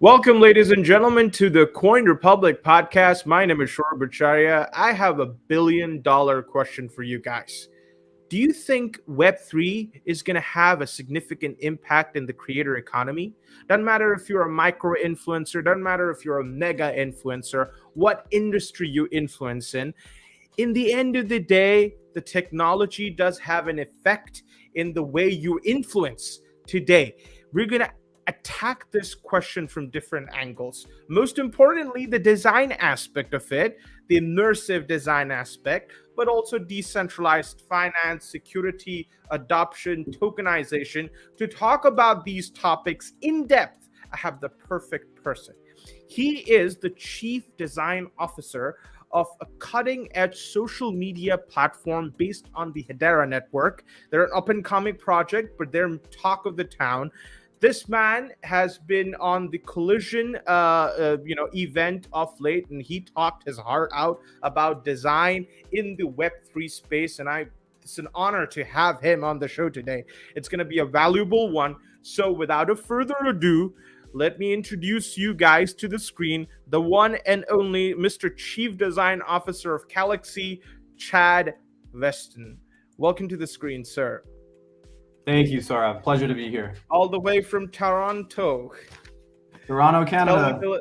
Welcome, ladies and gentlemen, to the Coin Republic podcast. My name is Shor Bacharya. I have a $1 billion question for you guys. Do you think Web3 is going to have a significant impact in the creator economy? Doesn't matter if you're a micro influencer, doesn't matter if you're a mega influencer, what industry you influence in the end of the day, the technology does have an effect in the way you influence today. We're going to attack this question from different angles. Most importantly, the design aspect of it, the immersive design aspect, but also decentralized finance, security, adoption, tokenization. To talk about these topics in depth, I have the perfect person. He is the Chief Design Officer of a cutting-edge social media platform based on the Hedera network. They're an up-and-coming project, but they're talk of the town. This man has been on the Collision, event of late, and he talked his heart out about design in the Web3 space. And it's an honor to have him on the show today. It's going to be a valuable one. So, without a further ado, let me introduce you guys to the screen, the one and only Mr. Chief Design Officer of Calaxy, Chad Weston. Welcome to the screen, sir. Thank you, Sora. Pleasure to be here. All the way from Toronto. Toronto, Canada.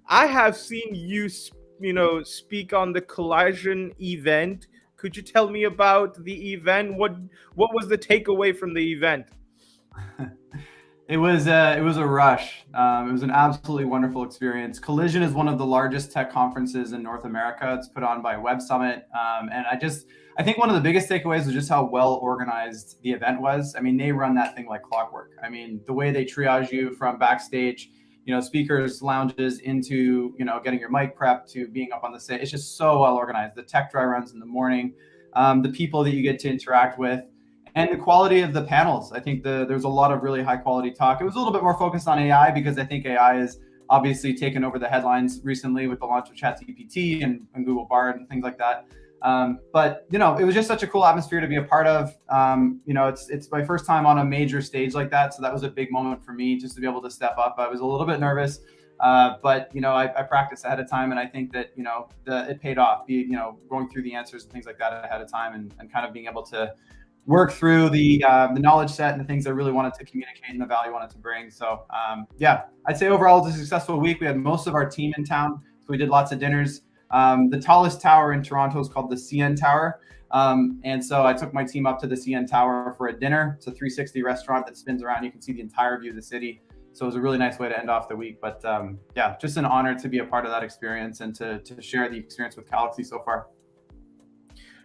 I have seen you, speak on the Collision event. Could you tell me about the event? What was the takeaway from the event? It was a rush. It was an absolutely wonderful experience. Collision is one of the largest tech conferences in North America. It's put on by Web Summit, and I think one of the biggest takeaways was just how well organized the event was. I mean, they run that thing like clockwork. I mean, the way they triage you from backstage, speakers, lounges, into, getting your mic prepped to being up on the stage. It's just so well organized. The tech dry runs in the morning, the people that you get to interact with, and the quality of the panels. I think there's a lot of really high quality talk. It was a little bit more focused on AI because I think AI has obviously taken over the headlines recently with the launch of ChatGPT and Google Bard and things like that. But it was just such a cool atmosphere to be a part of. It's my first time on a major stage like that, so that was a big moment for me just to be able to step up. I was a little bit nervous, but I practiced ahead of time, and I think that it paid off. Going through the answers and things like that ahead of time, and kind of being able to work through the knowledge set and the things I really wanted to communicate and the value I wanted to bring. So I'd say overall it was a successful week. We had most of our team in town, so we did lots of dinners. The tallest tower in Toronto is called the CN Tower. And so I took my team up to the CN Tower for a dinner. It's a 360 restaurant that spins around. You can see the entire view of the city. So it was a really nice way to end off the week. But just an honor to be a part of that experience and to share the experience with Calaxy so far.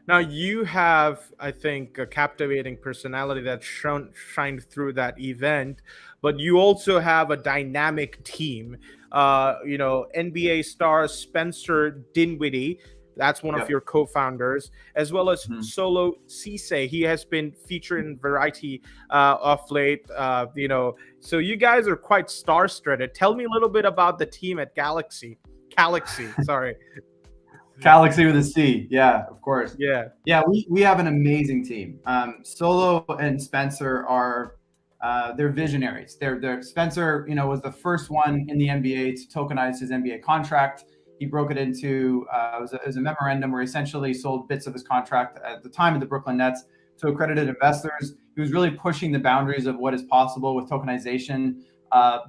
Now, you have, I think, a captivating personality that shined through that event, but you also have a dynamic team. NBA star Spencer Dinwiddie, that's one of your co-founders, as well as Solo Cisse. He has been featured in Variety of late, So you guys are quite star-studded. Tell me a little bit about the team at Calaxy, sorry. Calaxy with a C. Yeah, of course. Yeah. We have an amazing team. Solo and Spencer are they're visionaries. They're Spencer, was the first one in the NBA to tokenize his NBA contract. He broke it into it was a memorandum where he essentially sold bits of his contract at the time of the Brooklyn Nets to accredited investors. He was really pushing the boundaries of what is possible with tokenization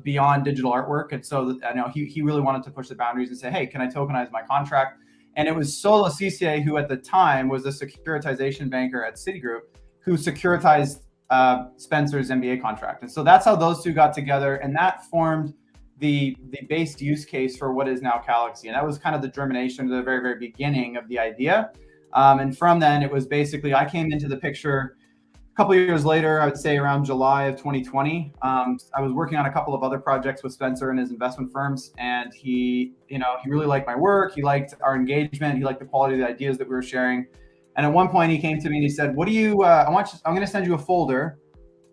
beyond digital artwork. And so he really wanted to push the boundaries and say, hey, can I tokenize my contract? And it was Solo Cisse, who at the time was a securitization banker at Citigroup, who securitized Spencer's NBA contract. And so that's how those two got together. And that formed the base use case for what is now Calaxy. And that was kind of the germination, the very, very beginning of the idea. And from then, it was basically, I came into the picture a couple of years later, I would say around July of 2020. I was working on a couple of other projects with Spencer and his investment firms, and he really liked my work. He liked our engagement. He liked the quality of the ideas that we were sharing. And at one point, he came to me and he said, "What do you? I'm going to send you a folder,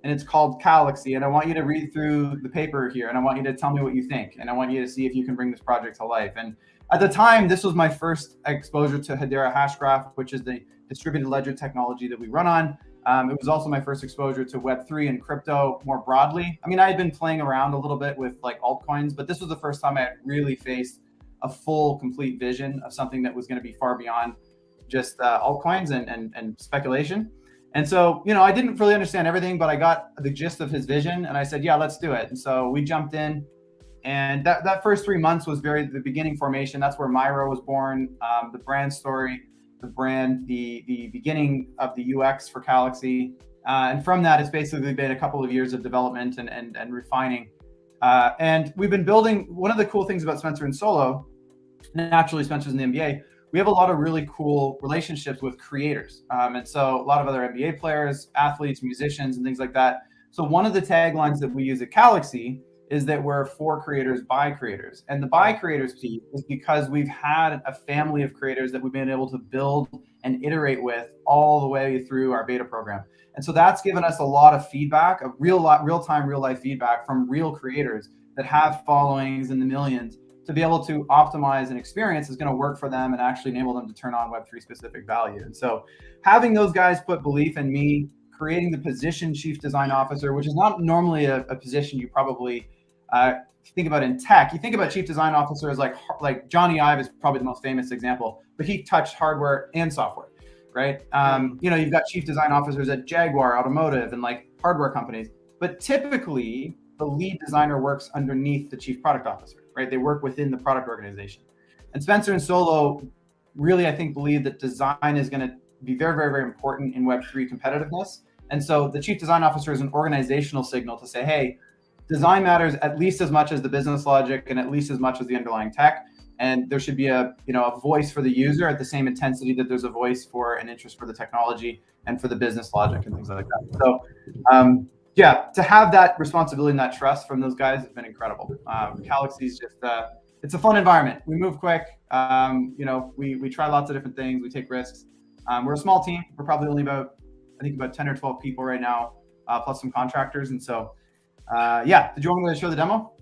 and it's called Calaxy, and I want you to read through the paper here, and I want you to tell me what you think, and I want you to see if you can bring this project to life." And at the time, this was my first exposure to Hedera Hashgraph, which is the distributed ledger technology that we run on. It was also my first exposure to Web3 and crypto more broadly. I mean, I had been playing around a little bit with like altcoins, but this was the first time I had really faced a full, complete vision of something that was going to be far beyond just altcoins and speculation. And so, I didn't really understand everything, but I got the gist of his vision, and I said, yeah, let's do it. And so we jumped in, and that first 3 months was the beginning formation. That's where Myro was born, the brand story, the brand, the beginning of the UX for Calaxy. And from that, it's basically been a couple of years of development and refining. And we've been building. One of the cool things about Spencer and Solo, naturally Spencer's in the NBA, we have a lot of really cool relationships with creators. And so a lot of other NBA players, athletes, musicians, and things like that. So one of the taglines that we use at Calaxy is that we're for creators by creators. And the by creators piece is because we've had a family of creators that we've been able to build and iterate with all the way through our beta program. And so that's given us a lot of feedback, of real-time, real-life feedback from real creators that have followings in the millions, to be able to optimize an experience is going to work for them and actually enable them to turn on Web3 specific value. And so having those guys put belief in me, creating the position Chief Design Officer, which is not normally a position you probably think about in tech. You think about Chief Design Officer as like Johnny Ive is probably the most famous example, but he touched hardware and software, right? You've got Chief Design Officers at Jaguar Automotive and like hardware companies, but typically the lead designer works underneath the Chief Product Officer. Right? They work within the product organization. And Spencer and Solo really, I think, believe that design is going to be very, very, very important in Web3 competitiveness. And so the Chief Design Officer is an organizational signal to say, hey, design matters at least as much as the business logic and at least as much as the underlying tech. And there should be a voice for the user at the same intensity that there's a voice for an interest for the technology and for the business logic and things like that. So to have that responsibility and that trust from those guys has been incredible. Calaxy's just, it's a fun environment. We move quick. We try lots of different things. We take risks. We're a small team. We're probably only about 10 or 12 people right now, plus some contractors. And so, did you want me to show the demo?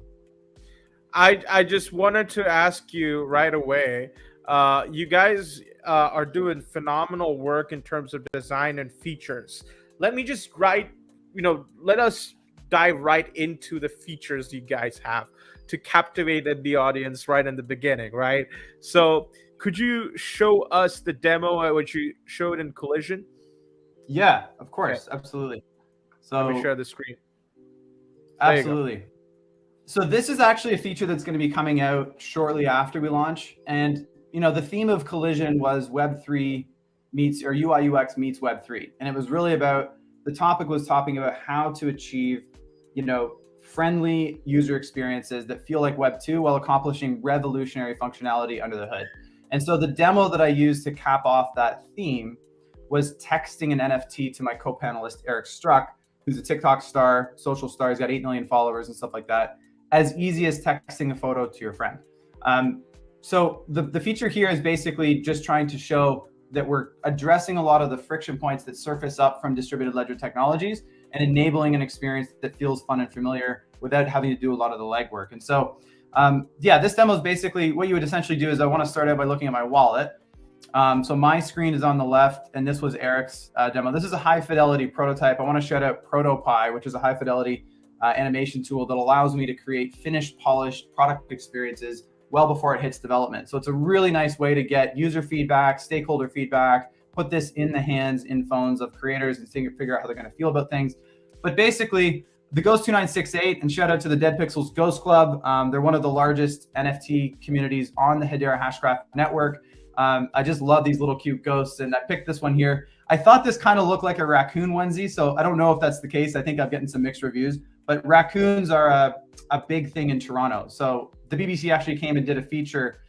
I just wanted to ask you right away. You guys are doing phenomenal work in terms of design and features. Let me just let us dive right into the features you guys have to captivate the audience right in the beginning, right? So could you show us the demo which you showed in Collision? Yeah, of course. Okay. Absolutely. So let me share the screen. Absolutely. So this is actually a feature that's going to be coming out shortly after we launch. And, the theme of Collision was Web3 meets, or UI UX meets Web3. And it was really about, the topic was talking about how to achieve, friendly user experiences that feel like Web 2 while accomplishing revolutionary functionality under the hood. And so the demo that I used to cap off that theme was texting an NFT to my co-panelist, Eric Struck, who's a TikTok star, social star. He's got 8 million followers and stuff like that. As easy as texting a photo to your friend. So the feature here is basically just trying to show that we're addressing a lot of the friction points that surface up from distributed ledger technologies and enabling an experience that feels fun and familiar without having to do a lot of the legwork. And so, this demo is basically what you would essentially do is I want to start out by looking at my wallet. So my screen is on the left, and this was Eric's demo. This is a high fidelity prototype. I want to shout out ProtoPie, which is a high fidelity animation tool that allows me to create finished, polished product experiences well before it hits development. So it's a really nice way to get user feedback, stakeholder feedback, put this in the hands, in phones of creators and figure out how they're going to feel about things. But basically, the Ghost 2968, and shout out to the Dead Pixels Ghost Club. They're one of the largest NFT communities on the Hedera Hashgraph network. I just love these little cute ghosts, and I picked this one here. I thought this kind of looked like a raccoon onesie, so I don't know if that's the case. I think I'm getting some mixed reviews, but raccoons are a big thing in Toronto. So the BBC actually came and did a feature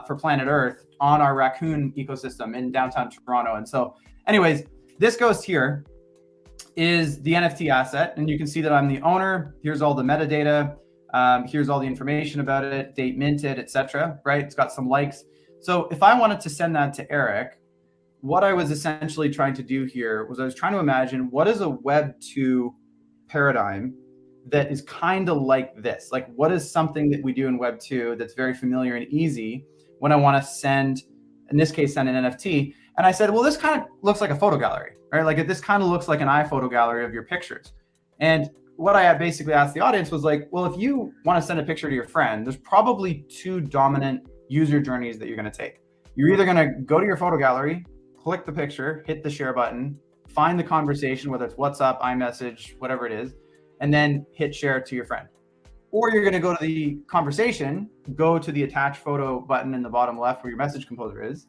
for Planet Earth on our raccoon ecosystem in downtown Toronto. And so anyways, this ghost here is the NFT asset, and you can see that I'm the owner. Here's all the metadata. Here's all the information about it, date minted, etc. Right? It's got some likes. So if I wanted to send that to Eric, what I was essentially trying to do here was I was trying to imagine what is a Web 2 paradigm that is kind of like this. Like, what is something that we do in Web 2 that's very familiar and easy when I want to send, in this case, send an NFT? And I said, well, this kind of looks like a photo gallery, right? Like this kind of looks like an iPhoto gallery of your pictures. And what I had basically asked the audience was like, well, if you want to send a picture to your friend, there's probably two dominant user journeys that you're going to take. You're either going to go to your photo gallery, click the picture, hit the share button, find the conversation, whether it's WhatsApp, iMessage, whatever it is, and then hit share to your friend. Or you're going to go to the conversation, go to the attach photo button in the bottom left where your message composer is,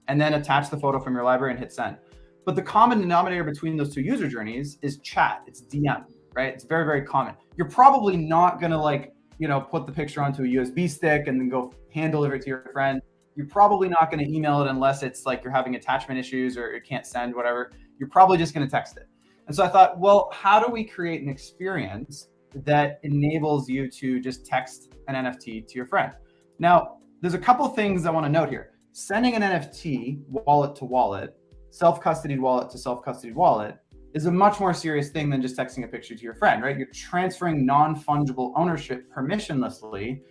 and then attach the photo from your library and hit send. But the common denominator between those two user journeys is chat. It's DM, right? It's very, very common. You're probably not going to put the picture onto a USB stick and then go hand deliver it to your friend. You're probably not going to email it unless it's like you're having attachment issues or it can't send, whatever. You're probably just going to text it. And so I thought, well, how do we create an experience that enables you to just text an NFT to your friend? Now, there's a couple of things I want to note here. Sending an NFT wallet to wallet, self-custodied wallet to self-custodied wallet is a much more serious thing than just texting a picture to your friend, right? You're transferring non-fungible ownership permissionlessly,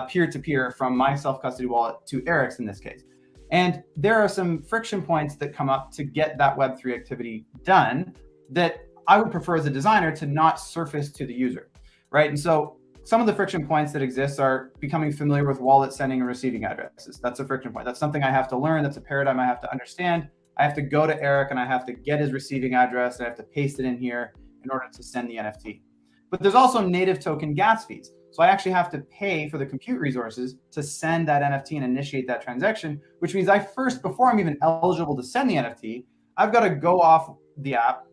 peer-to-peer from my self-custody wallet to Eric's in this case. And there are some friction points that come up to get that Web3 activity done that I would prefer as a designer to not surface to the user, right? And so some of the friction points that exist are becoming familiar with wallet sending and receiving addresses. That's a friction point. That's something I have to learn. That's a paradigm I have to understand. I have to go to Eric and I have to get his receiving address. I have to paste it in here in order to send the NFT. But there's also native token gas fees. So I actually have to pay for the compute resources to send that NFT and initiate that transaction, which means before I'm even eligible to send the NFT, I've got to go off the app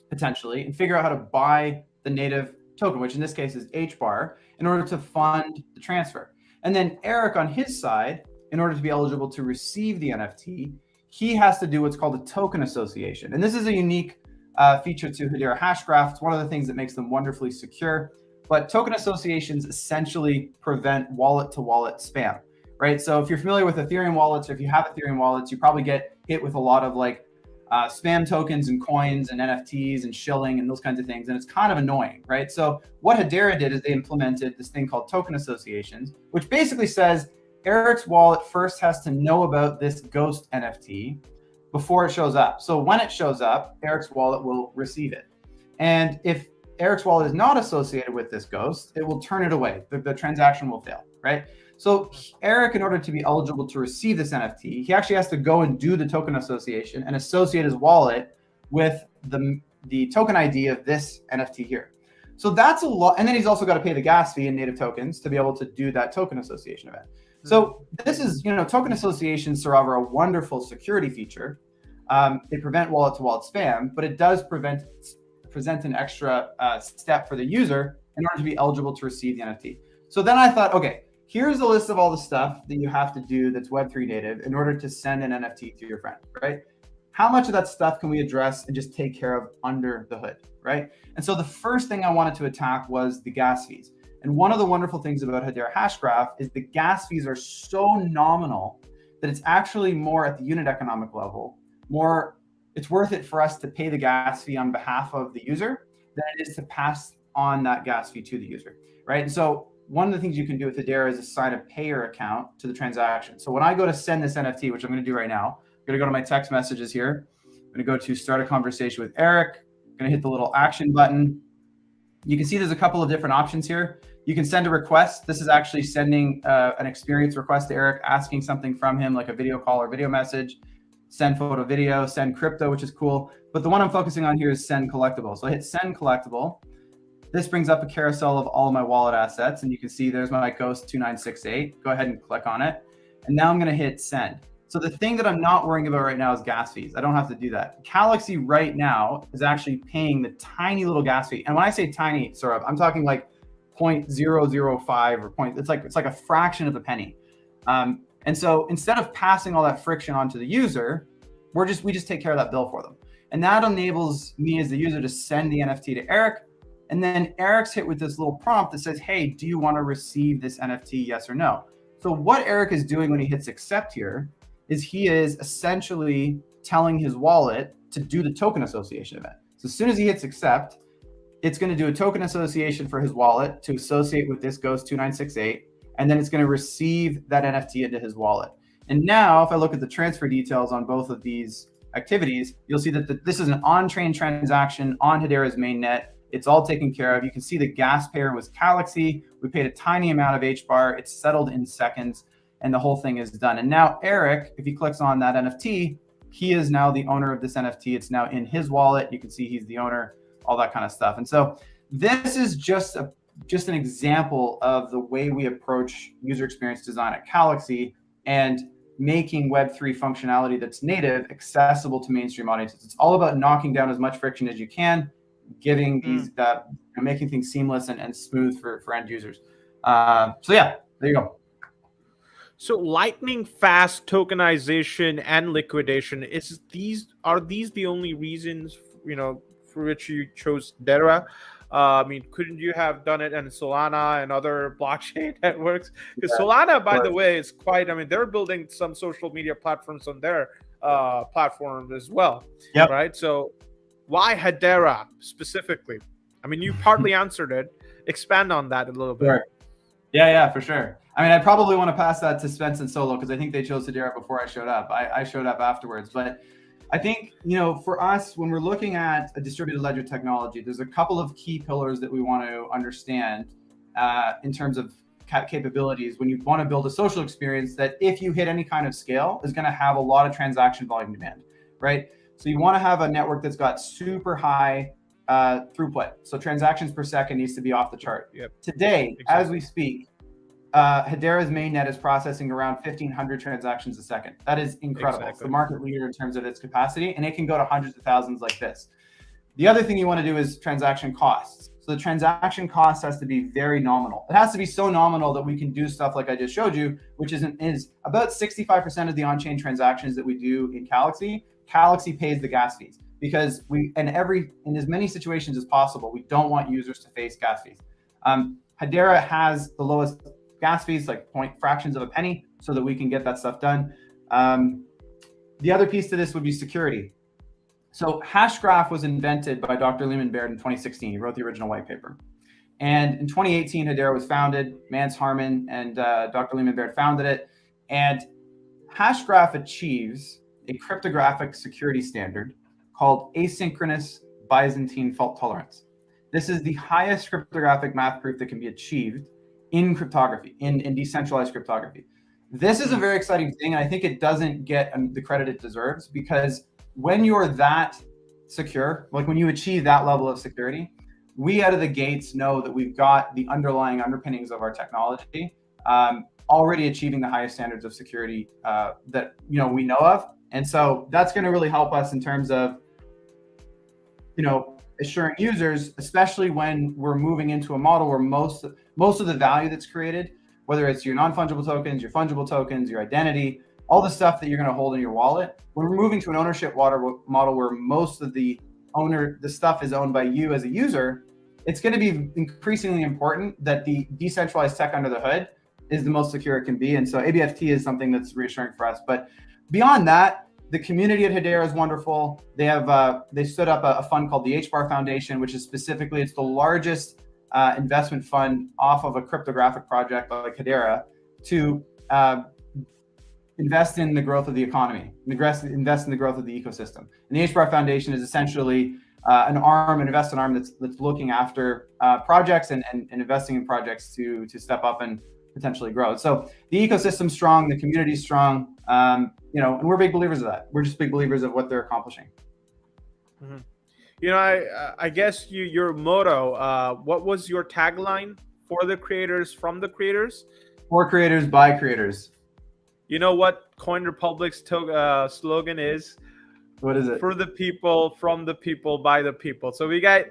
potentially and figure out how to buy the native token, which in this case is HBAR, in order to fund the transfer. And then Eric on his side, in order to be eligible to receive the NFT, he has to do what's called a token association. And this is a unique feature to Hedera Hashgraph. It's one of the things that makes them wonderfully secure. But token associations essentially prevent wallet-to-wallet spam, right? So if you're familiar with Ethereum wallets, or if you have Ethereum wallets, you probably get hit with a lot of spam tokens and coins and NFTs and shilling and those kinds of things. And it's kind of annoying, right? So what Hedera did is they implemented this thing called token associations, which basically says Eric's wallet first has to know about this ghost NFT before it shows up. So when it shows up, Eric's wallet will receive it. And if Eric's wallet is not associated with this ghost, it will turn it away. The transaction will fail, right? So Eric, in order to be eligible to receive this NFT, he actually has to go and do the token association and associate his wallet with the token ID of this NFT here. So that's a lot. And then he's also got to pay the gas fee in native tokens to be able to do that token association event. So this is, token associations serve a wonderful security feature. They prevent wallet-to-wallet spam, but it does present an extra step for the user in order to be eligible to receive the NFT. So then I thought, okay, here's a list of all the stuff that you have to do that's Web3 native in order to send an NFT to your friend, right? How much of that stuff can we address and just take care of under the hood, right? And so the first thing I wanted to attack was the gas fees. And one of the wonderful things about Hedera Hashgraph is the gas fees are so nominal that it's actually more at the unit economic level, it's worth it for us to pay the gas fee on behalf of the user than it is to pass on that gas fee to the user, right? And so one of the things you can do with Hedera is assign a payer account to the transaction. So when I go to send this NFT, which I'm going to do right now, I'm going to go to my text messages here. I'm going to go to start a conversation with Eric. I'm going to hit the little action button. You can see there's a couple of different options here. You can send a request. This is actually sending an experience request to Eric, asking something from him, like a video call or video message. Send photo video, send crypto, which is cool. But the one I'm focusing on here is send collectible. So I hit send collectible. This brings up a carousel of all of my wallet assets. And you can see there's my Ghost 2968. Go ahead and click on it. And now I'm going to hit send. So the thing that I'm not worrying about right now is gas fees. I don't have to do that. Calaxy right now is actually paying the tiny little gas fee. And when I say tiny, Saurabh, I'm talking like 0.005 or it's like a fraction of a penny. And so instead of passing all that friction onto the user, we just take care of that bill for them. And that enables me as the user to send the NFT to Eric. And then Eric's hit with this little prompt that says, hey, do you want to receive this NFT, yes or no? So what Eric is doing when he hits accept here is he is essentially telling his wallet to do the token association event. So as soon as he hits accept, it's going to do a token association for his wallet to associate with this Ghost 2968. And then it's going to receive that NFT into his wallet. And now if I look at the transfer details on both of these activities, you'll see that this is an on-chain transaction on Hedera's mainnet. It's all taken care of. You can see the gas payer was Calaxy. We paid a tiny amount of HBAR. It's settled in seconds, and the whole thing is done. And now Eric, if he clicks on that NFT, he is now the owner of this NFT. It's now in his wallet. You can see he's the owner, all that kind of stuff. And so this is just an example of the way we approach user experience design at Calaxy and making Web3 functionality that's native accessible to mainstream audiences. It's all about knocking down as much friction as you can, giving these making things seamless and smooth for end users. So yeah, there you go. So lightning fast tokenization and liquidation, are these the only reasons for which you chose Hedera? I mean, couldn't you have done it in Solana and other blockchain networks? Because Solana, by the way, is they're building some social media platforms on their platform as well. Yep. Right. So why Hedera specifically? I mean, you partly answered it. Expand on that a little bit. Sure. Yeah, for sure. I mean, I probably want to pass that to Spence and Solo because I think they chose Hedera before I showed up. I showed up afterwards. But I think, for us, when we're looking at a distributed ledger technology, there's a couple of key pillars that we want to understand in terms of capabilities when you want to build a social experience that, if you hit any kind of scale, is going to have a lot of transaction volume demand, right? So you want to have a network that's got super high throughput. So transactions per second needs to be off the chart. Yep. Today, as we speak, Hedera's mainnet is processing around 1,500 transactions a second. That is incredible. Exactly. It's the market leader in terms of its capacity, and it can go to hundreds of thousands like this. The other thing you want to do is transaction costs. So the transaction cost has to be very nominal. It has to be so nominal that we can do stuff like I just showed you, which is about 65% of the on-chain transactions that we do in Calaxy. Calaxy pays the gas fees because in as many situations as possible, we don't want users to face gas fees. Hedera has the lowest gas fees, like fractions of a penny, so that we can get that stuff done. The other piece to this would be security. So Hashgraph was invented by Dr. Lehman Baird in 2016. He wrote the original white paper. And in 2018, Hedera was founded. Mance Harmon and Dr. Lehman Baird founded it. And Hashgraph achieves a cryptographic security standard called asynchronous Byzantine fault tolerance. This is the highest cryptographic math proof that can be achieved in cryptography, in decentralized cryptography. This is a very exciting thing, and I think it doesn't get the credit it deserves, because when you're that secure, like when you achieve that level of security, we out of the gates know that we've got the underlying underpinnings of our technology already achieving the highest standards of security that we know of. And so that's going to really help us in terms of assuring users, especially when we're moving into a model where most of the value that's created, whether it's your non-fungible tokens, your fungible tokens, your identity, all the stuff that you're going to hold in your wallet, when we're moving to an ownership model where most of the stuff is owned by you as a user, it's going to be increasingly important that the decentralized tech under the hood is the most secure it can be. And so ABFT is something that's reassuring for us. But beyond that, the community at Hedera is wonderful. They stood up a fund called the HBAR Foundation, which is it's the largest investment fund off of a cryptographic project like Hedera to invest in the growth of the economy, invest in the growth of the ecosystem. And the HBAR Foundation is essentially an investment arm that's looking after projects and investing in projects to step up and potentially grow. So the ecosystem's strong, the community's strong, and we're big believers of that. We're just big believers of what they're accomplishing. Mm-hmm. I guess your motto, what was your tagline? For the creators, from the creators? For creators, by creators. You know what Coin Republic's slogan is? What is it? For the people, from the people, by the people. So we got,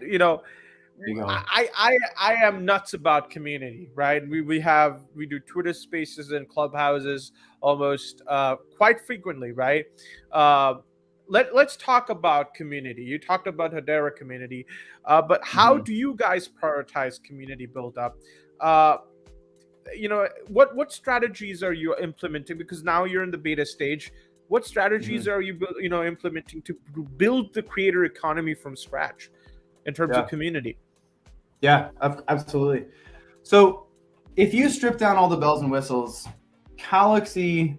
I am nuts about community, right? We do Twitter spaces and clubhouses almost quite frequently, right? Let's talk about community. You talked about Hedera community, but how do you guys prioritize community build up? What strategies are you implementing? Because now you're in the beta stage. What strategies are you implementing to build the creator economy from scratch in terms of community? Yeah, absolutely. So if you strip down all the bells and whistles, Calaxy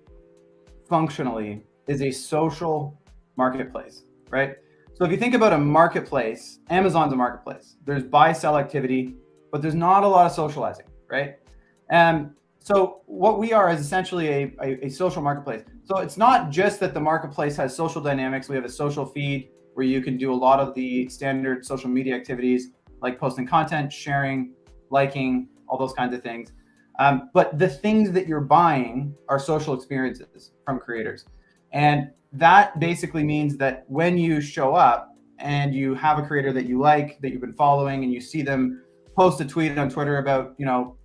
functionally is a social marketplace, right? So if you think about a marketplace, Amazon's a marketplace. There's buy-sell activity, but there's not a lot of socializing, right? And so what we are is essentially a social marketplace. So it's not just that the marketplace has social dynamics. We have a social feed where you can do a lot of the standard social media activities like posting content, sharing, liking, all those kinds of things. But the things that you're buying are social experiences from creators. And that basically means that when you show up and you have a creator that you like, that you've been following, and you see them post a tweet on Twitter about,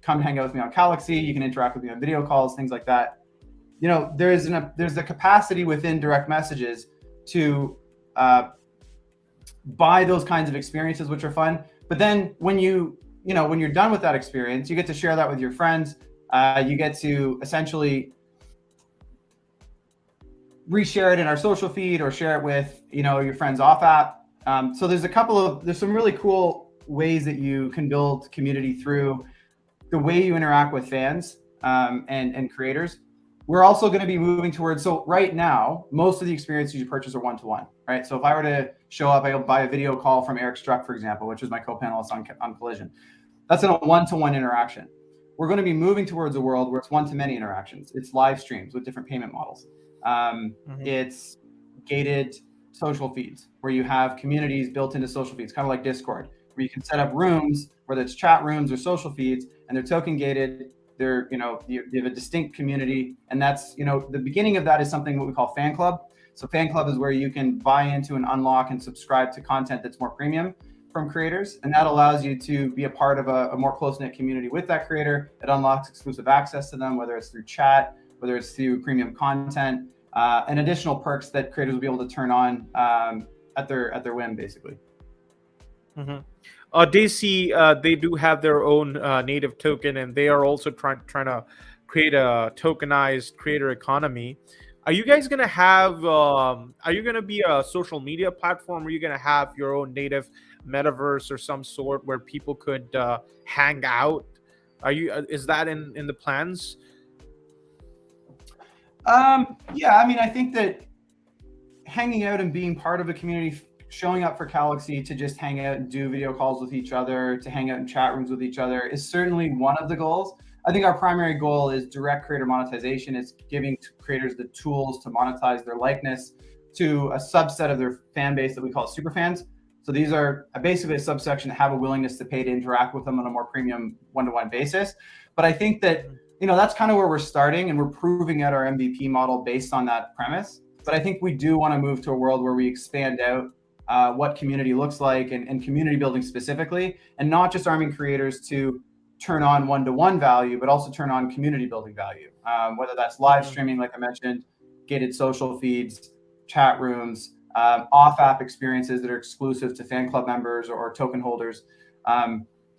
come hang out with me on Calaxy, you can interact with me on video calls, things like that. There's the capacity within direct messages to buy those kinds of experiences, which are fun. But then when you're done with that experience, you get to share that with your friends. You get to essentially reshare it in our social feed or share it with, your friends off app. So there's some really cool ways that you can build community through the way you interact with fans and creators. We're also going to be moving towards, so right now, most of the experiences you purchase are one-to-one, right? So if I were to show up, I'll buy a video call from Eric Struck, for example, which is my co-panelist on Collision. That's in a one-to-one interaction. We're going to be moving towards a world where it's one-to-many interactions. It's live streams with different payment models. It's gated social feeds where you have communities built into social feeds, kind of like Discord, where you can set up rooms, whether it's chat rooms or social feeds, and they're token gated. They're, you have a distinct community, and that's, the beginning of that is something what we call fan club. So fan club is where you can buy into and unlock and subscribe to content that's more premium from creators, and that allows you to be a part of a more close-knit community with that creator. It unlocks exclusive access to them, whether it's through chat, whether it's through premium content, and additional perks that creators will be able to turn on at their whim, basically. They do have their own native token, and they are also trying to create a tokenized creator economy. Are you guys gonna have? Are you gonna be a social media platform? Are you gonna have your own native metaverse or some sort where people could hang out? Is that in the plans? Yeah, I mean, I think that hanging out and being part of a community, showing up for Calaxy to just hang out and do video calls with each other, to hang out in chat rooms with each other is certainly one of the goals. I think our primary goal is direct creator monetization. It's giving creators the tools to monetize their likeness to a subset of their fan base that we call super fans. So these are basically a subsection that have a willingness to pay to interact with them on a more premium one-to-one basis. But I think that, that's kind of where we're starting, and we're proving out our MVP model based on that premise. But I think we do want to move to a world where we expand out what community looks like and community building specifically, and not just arming creators to turn on one-to-one value, but also turn on community building value, whether that's live streaming, like I mentioned, gated social feeds, chat rooms, off-app experiences that are exclusive to fan club members or token holders.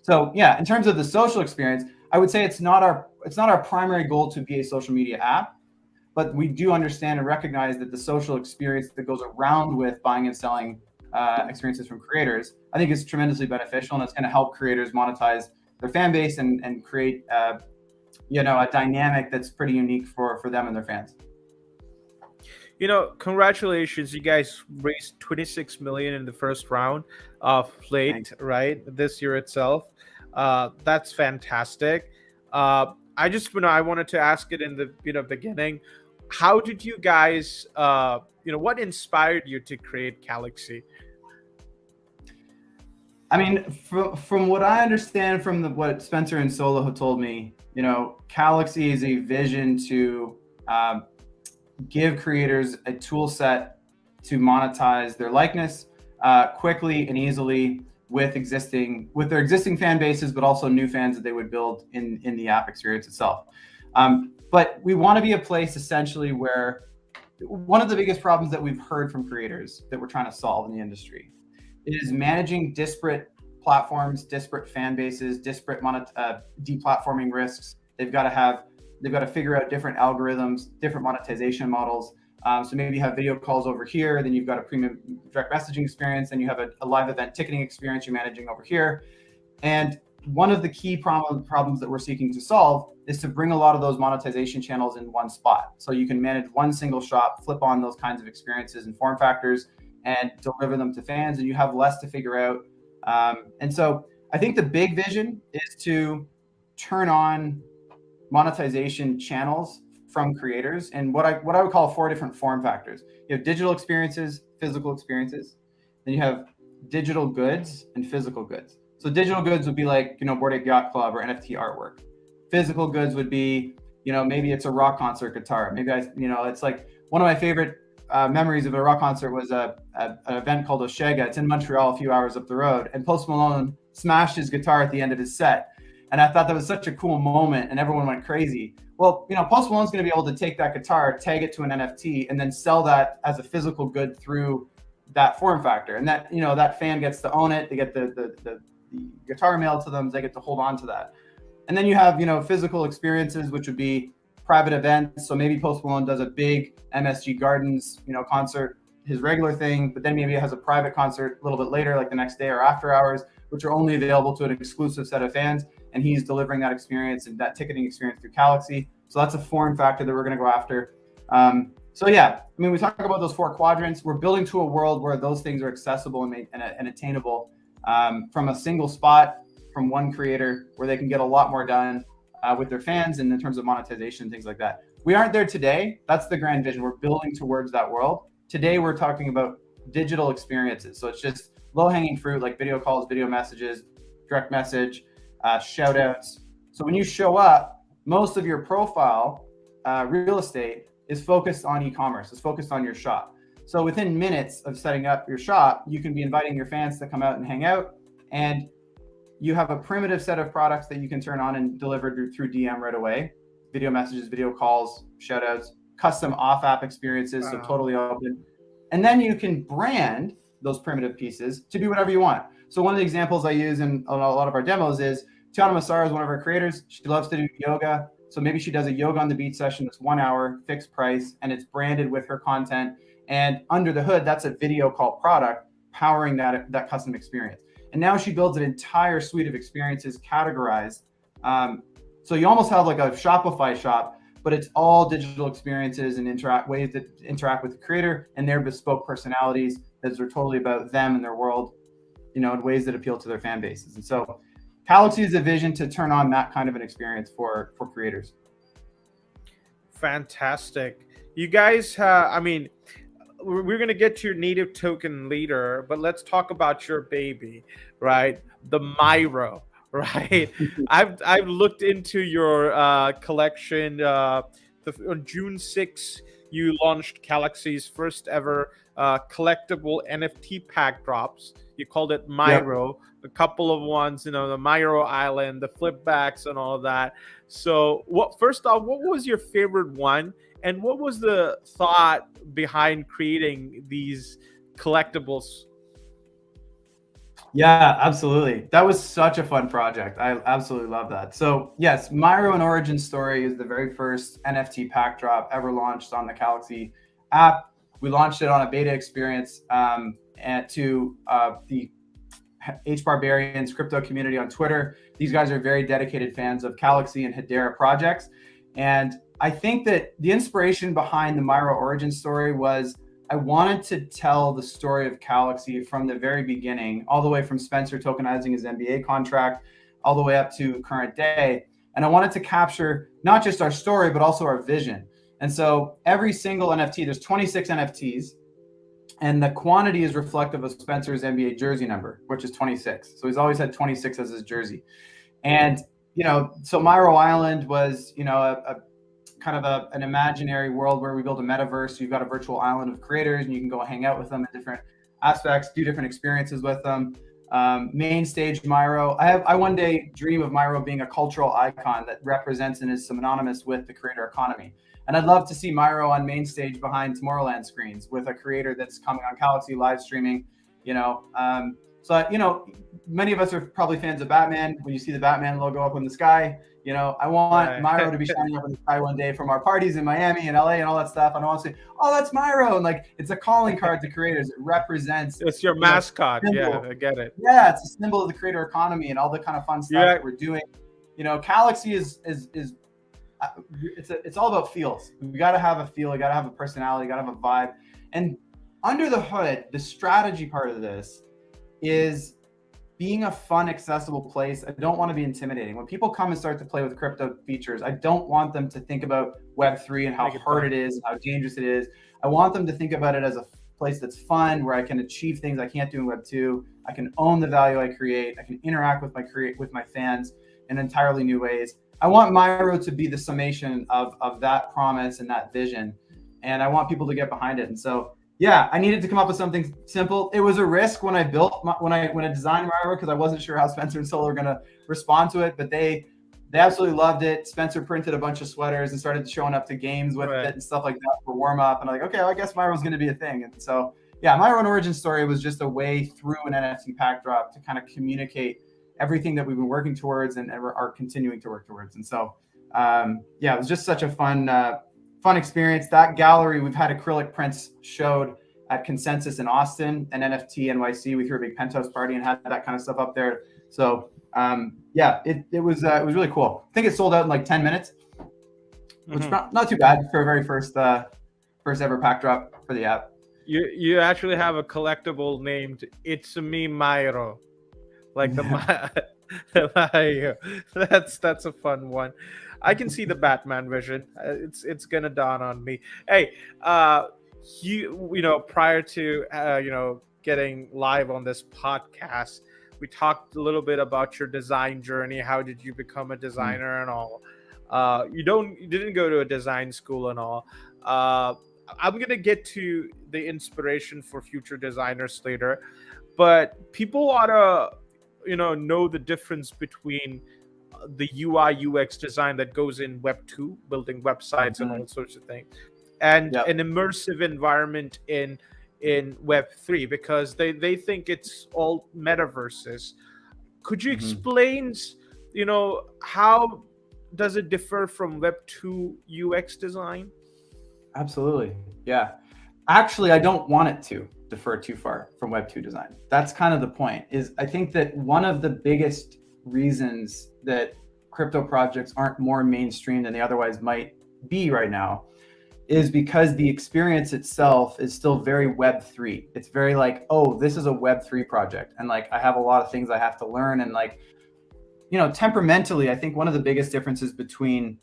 So yeah, in terms of the social experience, I would say it's not our primary goal to be a social media app, but we do understand and recognize that the social experience that goes around with buying and selling experiences from creators, I think is tremendously beneficial, and it's going to help creators monetize their fan base and create a dynamic that's pretty unique for them and their fans. Congratulations, you guys raised 26 million in the first round of Plate, right, this year itself. That's fantastic. I wanted to ask it in the beginning. How did you guys what inspired you to create Calaxy? I mean, from what I understand from what Spencer and Solo have told me, Calaxy is a vision to give creators a tool set to monetize their likeness quickly and easily with their existing fan bases, but also new fans that they would build in the app experience itself. But we want to be a place essentially where one of the biggest problems that we've heard from creators that we're trying to solve in the industry is managing disparate platforms, disparate fan bases, disparate deplatforming risks. They've got to figure out different algorithms, different monetization models. So maybe you have video calls over here, then you've got a premium direct messaging experience, then you have a live event ticketing experience you're managing over here. And one of the key problems that we're seeking to solve is to bring a lot of those monetization channels in one spot. So you can manage one single shop, flip on those kinds of experiences and form factors, and deliver them to fans, and you have less to figure out. And so I think the big vision is to turn on monetization channels from creators and what I would call 4 different form factors. You have digital experiences, physical experiences, then you have digital goods and physical goods. So digital goods would be like, Bored Ape Yacht Club or NFT artwork. Physical goods would be, maybe it's a rock concert guitar. Maybe it's like one of my favorite memories of a rock concert was an event called Oshega. It's in Montreal, a few hours up the road, and Post Malone smashed his guitar at the end of his set. And I thought that was such a cool moment, and everyone went crazy. Well, Post Malone's going to be able to take that guitar, tag it to an NFT, and then sell that as a physical good through that form factor. And that, that fan gets to own it. They get the guitar mailed to them. They get to hold on to that. And then you have, physical experiences, which would be private events. So maybe Post Malone does a big MSG Gardens, concert, his regular thing, but then maybe it has a private concert a little bit later, like the next day or after hours, which are only available to an exclusive set of fans. And he's delivering that experience and that ticketing experience through Calaxy. So that's a form factor that we're going to go after. So yeah, we talk about those 4 quadrants. We're building to a world where those things are accessible and attainable from a single spot, from one creator, where they can get a lot more done with their fans and in terms of monetization, things like that. We aren't there today. That's the grand vision. We're building towards that world. Today, we're talking about digital experiences. So it's just low-hanging fruit, like video calls, video messages, direct message, shout outs. So when you show up, most of your profile real estate is focused on e-commerce, is focused on your shop. So within minutes of setting up your shop, you can be inviting your fans to come out and hang out, and you have a primitive set of products that you can turn on and deliver through DM right away. Video messages, video calls, shout outs, custom off-app experiences, so totally open. And then you can brand those primitive pieces to be whatever you want. So one of the examples I use in a lot of our demos is Tiana Massara is one of our creators. She loves to do yoga. So maybe she does a yoga on the beach session that's 1 hour, fixed price, and it's branded with her content. And under the hood, that's a video call product powering that custom experience. And now she builds an entire suite of experiences categorized. So you almost have like a Shopify shop, but it's all digital experiences and ways that interact with the creator and their bespoke personalities that are totally about them and their world, in ways that appeal to their fan bases. And so Calaxy is a vision to turn on that kind of an experience for creators. Fantastic. You guys, we're going to get to your native token later, but let's talk about your baby, right? The Myro, right? I've looked into your collection. On June 6th, you launched Calaxy's first ever collectible NFT pack drops. You called it Myro. Yep. A couple of ones, the Myro Island, the flipbacks, and all of that. So, first off, what was your favorite one? And what was the thought behind creating these collectibles? Yeah, absolutely. That was such a fun project. I absolutely love that. So yes, Myro and Origin Story is the very first NFT pack drop ever launched on the Calaxy app. We launched it on a beta experience and to the H Barbarians crypto community on Twitter. These guys are very dedicated fans of Calaxy and Hedera projects. And I think that the inspiration behind the Myro Origin Story was I wanted to tell the story of Calaxy from the very beginning, all the way from Spencer tokenizing his NBA contract, all the way up to current day. And I wanted to capture not just our story, but also our vision. And so every single NFT, there's 26 NFTs, and the quantity is reflective of Spencer's NBA jersey number, which is 26. So he's always had 26 as his jersey. And, so Myro Island was, an imaginary world where we build a metaverse. So you've got a virtual island of creators, and you can go hang out with them in different aspects, do different experiences with them. Main stage Myro. I one day dream of Myro being a cultural icon that represents and is synonymous with the creator economy. And I'd love to see Myro on main stage behind Tomorrowland screens with a creator that's coming on Calaxy live streaming, So, many of us are probably fans of Batman. When you see the Batman logo up in the sky, I want Myro to be shining up in the sky one day from our parties in Miami and LA and all that stuff. And I want to say, oh, that's Myro. And like, it's a calling card to creators. It represents. It's your mascot. Yeah, I get it. Yeah, it's a symbol of the creator economy and all the kind of fun stuff that we're doing. Calaxy is it's all about feels. We got to have a feel. You got to have a personality. You got to have a vibe. And under the hood, the strategy part of this is being a fun, accessible place. I don't want to be intimidating. When people come and start to play with crypto features, I don't want them to think about Web3 and how hard it is, how dangerous it is. I want them to think about it as a place that's fun, where I can achieve things I can't do in Web2. I can own the value I create. I can interact with my fans in entirely new ways. I want Myro to be the summation of that promise and that vision. And I want people to get behind it. And so, yeah, I needed to come up with something simple. It was a risk when I designed Myro, because I wasn't sure how Spencer and Soul were going to respond to it, but they absolutely loved it. Spencer printed a bunch of sweaters and started showing up to games with it and stuff like that for warm up. And I'm like, okay, well, I guess Myro's going to be a thing. And so, yeah, my own origin story was just a way through an NFT pack drop to kind of communicate everything that we've been working towards and are continuing to work towards. And so, it was just such a fun experience. That gallery, we've had acrylic prints showed at Consensus in Austin and NFT NYC. We threw a big penthouse party and had that kind of stuff up there. So it was really cool. I think it sold out in like 10 minutes, which is not too bad for a very first ever pack drop for the app. You actually have a collectible named It's Me Myro, like the Myro. That's a fun one. I can see the Batman vision. It's gonna dawn on me. Hey, prior to getting live on this podcast, we talked a little bit about your design journey. How did you become a designer and all? You didn't go to a design school and all. I'm gonna get to the inspiration for future designers later, but people ought to know the difference between the UI UX design that goes in Web 2, building websites and all sorts of things, and an immersive environment in Web 3, because they think it's all metaverses. Could you explain how does it differ from Web 2 UX design? Absolutely. Yeah. Actually, I don't want it to differ too far from Web 2 design. That's kind of the point. Is I think that one of the biggest reasons that crypto projects aren't more mainstream than they otherwise might be right now is because the experience itself is still very Web 3. It's very like, oh, this is a Web 3 project. And like, I have a lot of things I have to learn. And like, temperamentally, I think one of the biggest differences between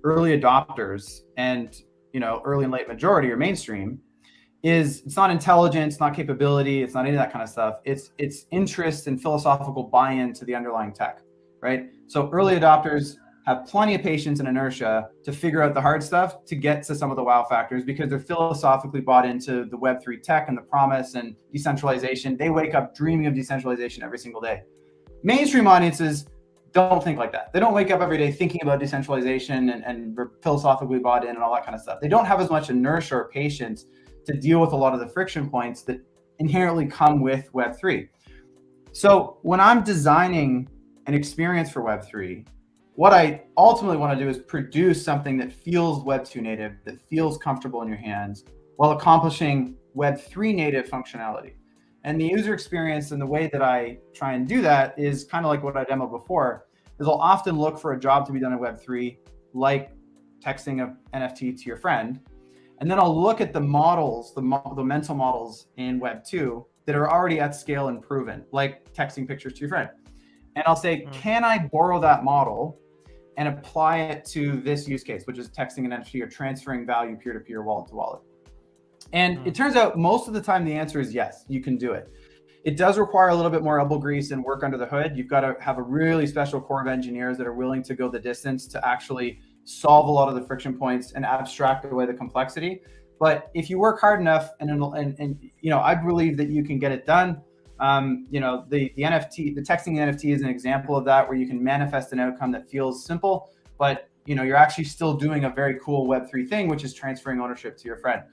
early adopters and, early and late majority or mainstream is it's not intelligence, it's not capability, it's not any of that kind of stuff. It's interest and philosophical buy-in to the underlying tech, right? So early adopters have plenty of patience and inertia to figure out the hard stuff to get to some of the wow factors, because they're philosophically bought into the Web3 tech and the promise and decentralization. They wake up dreaming of decentralization every single day. Mainstream audiences don't think like that. They don't wake up every day thinking about decentralization and philosophically bought in and all that kind of stuff. They don't have as much inertia or patience to deal with a lot of the friction points that inherently come with Web3. So when I'm designing an experience for Web3, what I ultimately want to do is produce something that feels Web2 native, that feels comfortable in your hands, while accomplishing Web3 native functionality. And the user experience and the way that I try and do that is kind of like what I demoed before, is I'll often look for a job to be done in Web3, like texting an NFT to your friend. And then I'll look at the models, the mental models in Web 2 that are already at scale and proven, like texting pictures to your friend. And I'll say, can I borrow that model and apply it to this use case, which is texting an NFT or transferring value peer-to-peer, wallet to wallet? And it turns out most of the time the answer is yes, you can do it. It does require a little bit more elbow grease and work under the hood. You've got to have a really special core of engineers that are willing to go the distance to actually solve a lot of the friction points and abstract away the complexity. But if you work hard enough, and I believe that you can get it done. The NFT, the texting NFT is an example of that, where you can manifest an outcome that feels simple, but you're actually still doing a very cool Web3 thing, which is transferring ownership to your friend.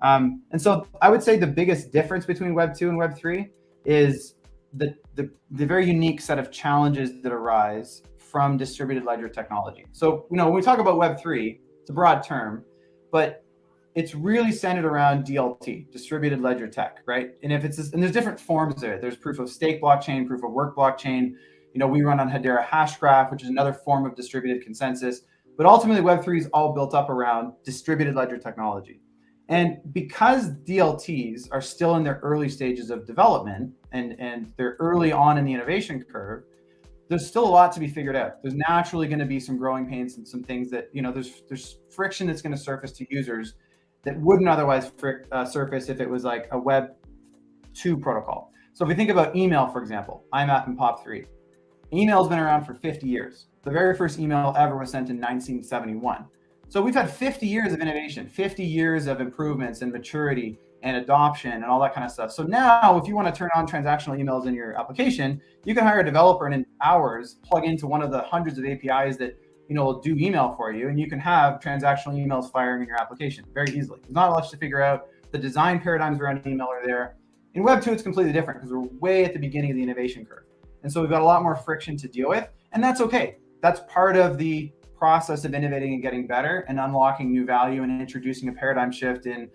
And so I would say the biggest difference between Web 2 and Web 3 is the very unique set of challenges that arise from distributed ledger technology. So, when we talk about Web3, it's a broad term, but it's really centered around DLT, distributed ledger tech, right? And there's different forms there. There's proof of stake blockchain, proof of work blockchain. We run on Hedera Hashgraph, which is another form of distributed consensus. But ultimately, Web3 is all built up around distributed ledger technology. And because DLTs are still in their early stages of development and they're early on in the innovation curve, there's still a lot to be figured out. There's naturally going to be some growing pains and some things that, there's friction that's going to surface to users that wouldn't otherwise surface if it was like a Web 2 protocol. So if we think about email, for example, IMAP and POP3, email's been around for 50 years. The very first email ever was sent in 1971. So we've had 50 years of innovation, 50 years of improvements and maturity and adoption and all that kind of stuff. So now if you want to turn on transactional emails in your application, you can hire a developer and in hours plug into one of the hundreds of APIs that will do email for you, and you can have transactional emails firing in your application very easily. There's not much to figure out. The design paradigms around email are there. In Web 2, it's completely different because we're way at the beginning of the innovation curve. And so we've got a lot more friction to deal with, and that's okay. That's part of the process of innovating and getting better and unlocking new value and introducing a paradigm shift in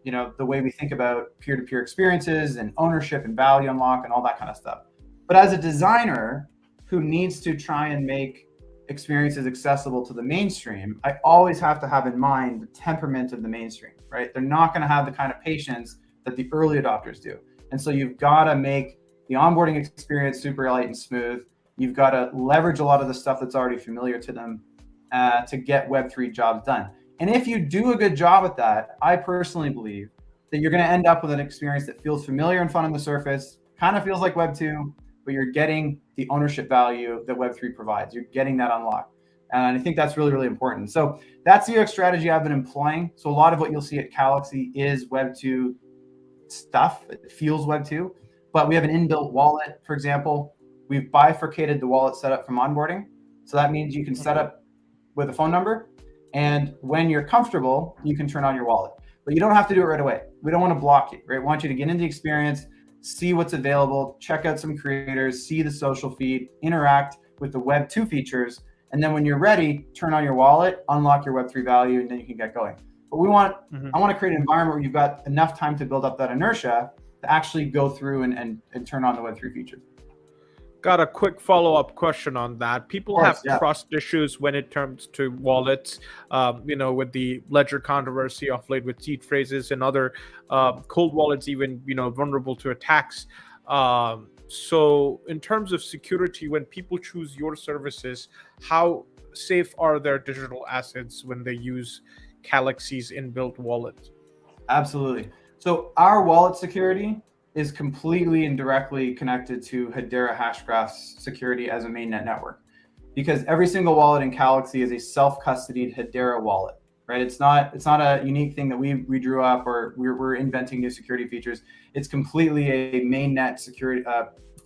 the way we think about peer-to-peer experiences and ownership and value unlock and all that kind of stuff. But as a designer who needs to try and make experiences accessible to the mainstream, I always have to have in mind the temperament of the mainstream, right? They're not going to have the kind of patience that the early adopters do. And so you've got to make the onboarding experience super light and smooth. You've got to leverage a lot of the stuff that's already familiar to them to get Web3 jobs done. And if you do a good job at that, I personally believe that you're going to end up with an experience that feels familiar and fun on the surface, kind of feels like Web 2, but you're getting the ownership value that Web3 provides. You're getting that unlocked. And I think that's really, really important. So that's the UX strategy I've been employing. So a lot of what you'll see at Calaxy is Web 2 stuff. It feels Web 2, but we have an inbuilt wallet, for example. We've bifurcated the wallet setup from onboarding. So that means you can set up with a phone number, and when you're comfortable, you can turn on your wallet. But you don't have to do it right away. We don't want to block you, right? We want you to get into the experience, see what's available, check out some creators, see the social feed, interact with the Web 2 features, and then when you're ready, turn on your wallet, unlock your Web3 value, and then you can get going. But I want to create an environment where you've got enough time to build up that inertia to actually go through and turn on the Web3 features. Got a quick follow-up question on that. People have trust issues when it comes to wallets, with the Ledger controversy of late with seed phrases and other cold wallets, even, vulnerable to attacks. So in terms of security, when people choose your services, how safe are their digital assets when they use Calaxy's inbuilt wallet? Absolutely. So our wallet security is completely and directly connected to Hedera Hashgraph's security as a mainnet network, because every single wallet in Calaxy is a self-custodied Hedera wallet, right? It's not a unique thing that we drew up or we're inventing new security features. It's completely a mainnet security,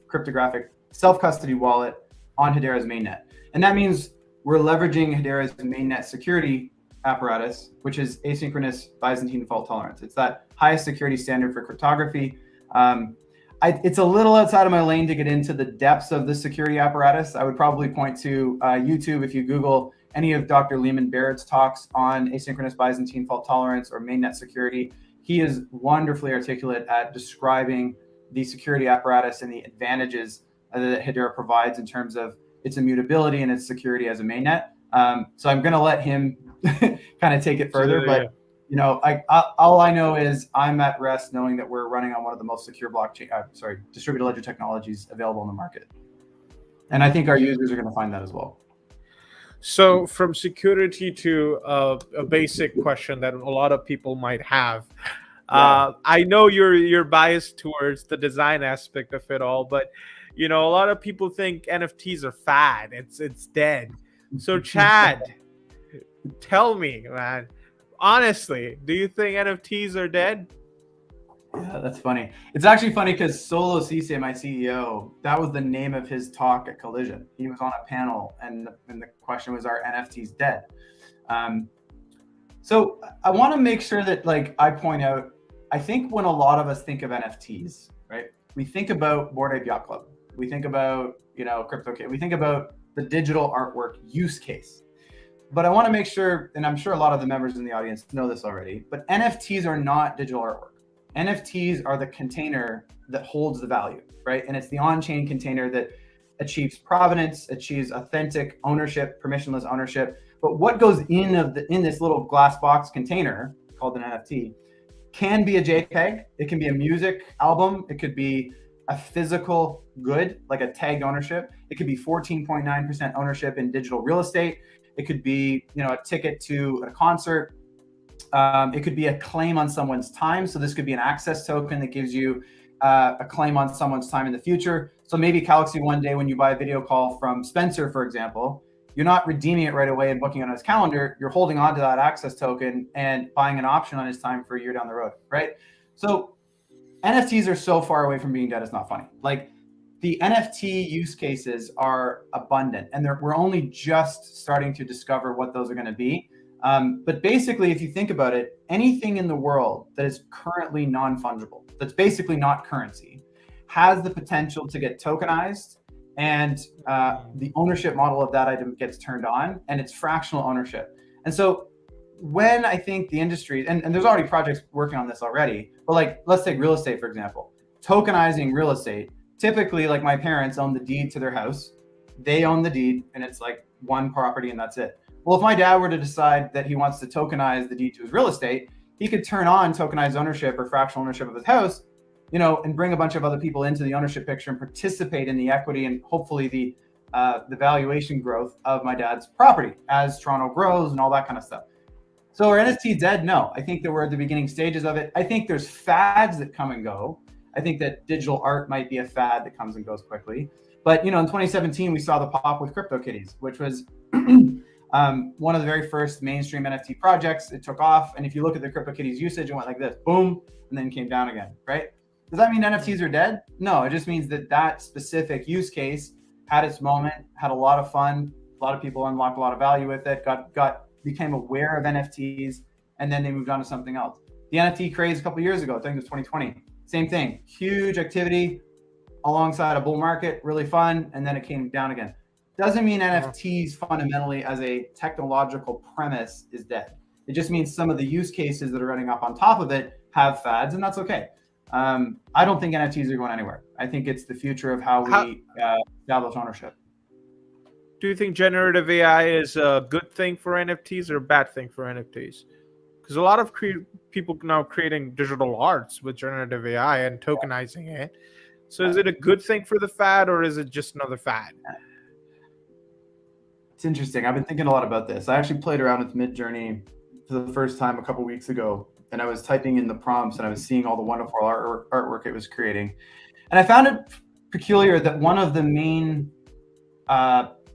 cryptographic self-custody wallet on Hedera's mainnet. And that means we're leveraging Hedera's mainnet security apparatus, which is asynchronous Byzantine fault tolerance. It's that highest security standard for cryptography. It's a little outside of my lane to get into the depths of the security apparatus. I would probably point to YouTube. If you Google any of Dr. Lehman Barrett's talks on asynchronous Byzantine fault tolerance or mainnet security, he is wonderfully articulate at describing the security apparatus and the advantages that Hedera provides in terms of its immutability and its security as a mainnet. So I'm going to let him kind of take it further, but all I know is I'm at rest knowing that we're running on one of the most secure distributed ledger technologies available in the market. And I think our users are going to find that as well. So from security to a basic question that a lot of people might have. I know you're biased towards the design aspect of it all, but a lot of people think NFTs are fad. It's dead. So Chad, tell me, man. Honestly, do you think NFTs are dead? Yeah, that's funny. It's actually funny because Solo Cisse, my CEO, that was the name of his talk at Collision. He was on a panel, and the question was, "Are NFTs dead?" So I want to make sure that, I point out, I think when a lot of us think of NFTs, right, we think about Bored Ape Yacht Club. We think about, CryptoKitty. We think about the digital artwork use case. But I want to make sure, and I'm sure a lot of the members in the audience know this already, but NFTs are not digital artwork. NFTs are the container that holds the value, right? And it's the on-chain container that achieves provenance, achieves authentic ownership, permissionless ownership. But what goes in this little glass box container called an NFT can be a JPEG. It can be a music album. It could be a physical good, like a tagged ownership. It could be 14.9% ownership in digital real estate. It could be, a ticket to a concert. It could be a claim on someone's time. So this could be an access token that gives you a claim on someone's time in the future. So maybe Calaxy one day when you buy a video call from Spencer, for example, you're not redeeming it right away and booking it on his calendar. You're holding on to that access token and buying an option on his time for a year down the road, right? So NFTs are so far away from being dead, it's not funny. Like, the NFT use cases are abundant, and we're only just starting to discover what those are going to be. But basically, if you think about it, anything in the world that is currently non-fungible, that's basically not currency, has the potential to get tokenized, and the ownership model of that item gets turned on, and it's fractional ownership. And so when I think the industry, and there's already projects working on this already, but like, let's take real estate, for example, tokenizing real estate. Typically, like, my parents own the deed to their house. They own the deed, and it's like one property and that's it. Well, if my dad were to decide that he wants to tokenize the deed to his real estate, he could turn on tokenized ownership or fractional ownership of his house, and bring a bunch of other people into the ownership picture and participate in the equity and hopefully the valuation growth of my dad's property as Toronto grows and all that kind of stuff. So are NFTs dead? No, I think that we're at the beginning stages of it. I think there's fads that come and go. I think that digital art might be a fad that comes and goes quickly. But, in 2017, we saw the pop with CryptoKitties, which was one of the very first mainstream NFT projects. It took off. And if you look at the CryptoKitties usage, it went like this, boom, and then came down again, right? Does that mean NFTs are dead? No, it just means that specific use case had its moment, had a lot of fun. A lot of people unlocked a lot of value with it, became aware of NFTs, and then they moved on to something else. The NFT craze a couple of years ago, I think it was 2020. Same thing, huge activity alongside a bull market, really fun, and then it came down again. Doesn't mean NFTs fundamentally as a technological premise is dead. It just means some of the use cases that are running up on top of it have fads, and that's okay. I don't think NFTs are going anywhere. I think it's the future of how we establish ownership. Do you think generative AI is a good thing for NFTs or a bad thing for NFTs? Because a lot of people now creating digital arts with generative AI and tokenizing it. So is it a good thing for the fad, or is it just another fad? It's interesting. I've been thinking a lot about this. I actually played around with Midjourney for the first time a couple of weeks ago, and I was typing in the prompts and I was seeing all the wonderful artwork it was creating. And I found it peculiar that one of the main